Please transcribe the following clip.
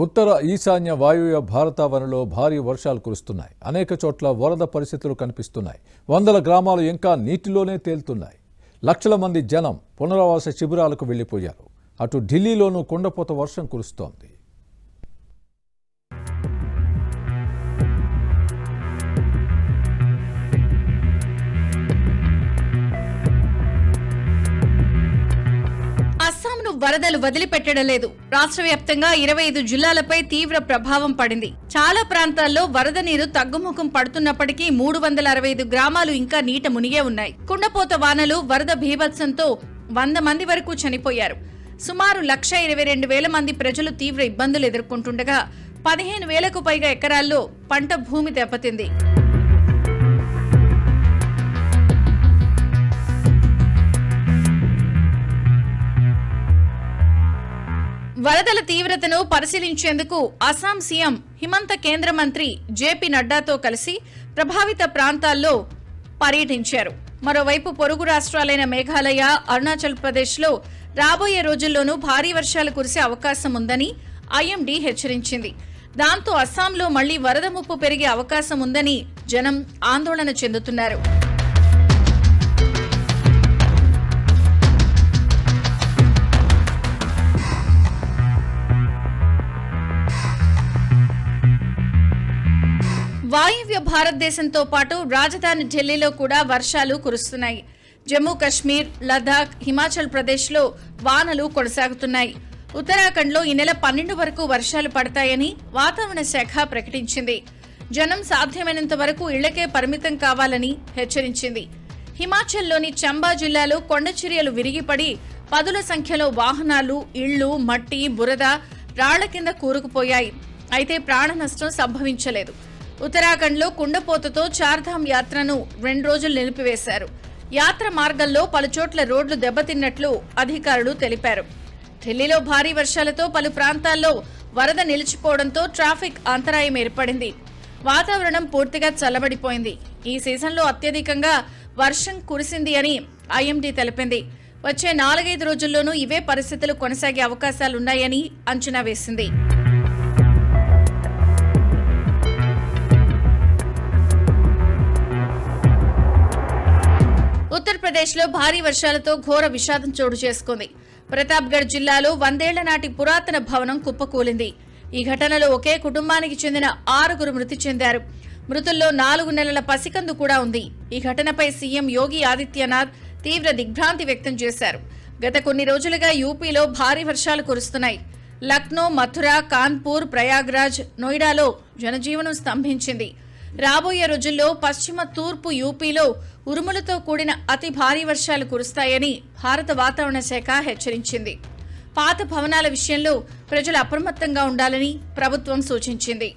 ఉత్తర ఈశాన్య వాయువ్య భారతావనిలో భారీ వర్షాలు కురుస్తున్నాయి. అనేక చోట్ల వరద పరిస్థితులు కనిపిస్తున్నాయి. వందల గ్రామాలు ఇంకా నీటిలోనే తేలుతున్నాయి. లక్షల మంది జనం పునరావాస శిబిరాలకు వెళ్లిపోయారు. అటు ఢిల్లీలోనూ కుండపోత వర్షం కురుస్తోంది. అస్సాంను వరదలు వదిలిపెట్టడం లేదు. రాష్ట్ర వ్యాప్తంగా 25 జిల్లాలపై తీవ్ర ప్రభావం పడింది. చాలా ప్రాంతాల్లో వరద నీరు తగ్గుముఖం పడుతున్నప్పటికీ 365 గ్రామాలు ఇంకా నీట మునిగే ఉన్నాయి. కుండపోత వానలు, వరద భీభత్సంతో 100 మంది వరకు చనిపోయారు. సుమారు 122,000 మంది ప్రజలు తీవ్ర ఇబ్బందులు ఎదుర్కొంటుండగా 15,000కు పైగా ఎకరాల్లో పంట భూమి దెబ్బతింది. వరదల తీవ్రతను పరిశీలించేందుకు అస్సాం సీఎం హిమంత కేంద్ర మంత్రి జేపీ నడ్డాతో కలిసి ప్రభావిత ప్రాంతాల్లో పర్యటించారు. మరోవైపు పొరుగు రాష్ట్రాలైన మేఘాలయ, అరుణాచల్ ప్రదేశ్లో రాబోయే రోజుల్లోనూ భారీ వర్షాలు కురిసే అవకాశం ఉందని ఐఎండీ హెచ్చరించింది. దాంతో అస్సాంలో మళ్లీ వరద ముప్పు పెరిగే అవకాశం ఉందని జనం ఆందోళన చెందుతున్నారు. వాయువ్య భారతదేశంతో పాటు రాజధాని ఢిల్లీలో కూడా వర్షాలు కురుస్తున్నాయి. జమ్మూ కశ్మీర్, లద్దాఖ్, హిమాచల్ ప్రదేశ్లో వానలు కొనసాగుతున్నాయి. ఉత్తరాఖండ్లో ఈ నెల 12 వరకు వర్షాలు పడతాయని వాతావరణ శాఖ ప్రకటించింది. జనం సాధ్యమైనంత వరకు ఇళ్లకే పరిమితం కావాలని హెచ్చరించింది. హిమాచల్లోని చంబా జిల్లాలో కొండచర్యలు విరిగిపడి పదుల సంఖ్యలో వాహనాలు, ఇళ్లు, మట్టి, బురద, రాళ్ల కింద కూరుకుపోయాయి. అయితే ప్రాణ నష్టం సంభవించలేదు. ఉత్తరాఖండ్లో కుండపోతతో చార్ధామ్ యాత్రను 2 రోజులు నిలిపివేశారు. యాత్ర మార్గంలో పలుచోట్ల రోడ్లు దెబ్బతిన్నట్లు అధికారులు తెలిపారు. ఢిల్లీలో భారీ వర్షాలతో పలు ప్రాంతాల్లో వరద నిలిచిపోవడంతో ట్రాఫిక్ అంతరాయం ఏర్పడింది. వాతావరణం పూర్తిగా చల్లబడిపోయింది. ఈ సీజన్లో అత్యధికంగా వర్షం కురిసింది అని ఐఎండీ తెలిపింది. వచ్చే 4-5 రోజుల్లోనూ ఇవే పరిస్థితులు కొనసాగే అవకాశాలున్నాయని అంచనా వేసింది. ఉత్తరప్రదేశ్లో భారీ వర్షాలతో ఘోర విషాదం చోటు చేసుకుంది. ప్రతాప్గఢ్ జిల్లాలో 100 ఏళ్ల నాటి పురాతన భవనం కుప్పకూలింది. ఈ ఘటనలో ఒకే కుటుంబానికి చెందిన 6 మృతి చెందారు. మృతుల్లో 4 నెలల పసికందు కూడా ఉంది. ఈ ఘటనపై సీఎం యోగి ఆదిత్యనాథ్ తీవ్ర దిగ్భ్రాంతి వ్యక్తం చేశారు. గత కొన్ని రోజులుగా యూపీలో భారీ వర్షాలు కురుస్తున్నాయి. లక్నో, మథుర, కాన్పూర్, ప్రయాగ్రాజ్, నోయిడాలో జనజీవనం స్తంభించింది. రాబోయే రోజుల్లో పశ్చిమ తూర్పు యూపీలో ఉరుములతో కూడిన అతి భారీ వర్షాలు కురుస్తాయని భారత వాతావరణ శాఖ హెచ్చరించింది. పాత భవనాల విషయంలో ప్రజలు అప్రమత్తంగా ఉండాలని ప్రభుత్వం సూచించింది.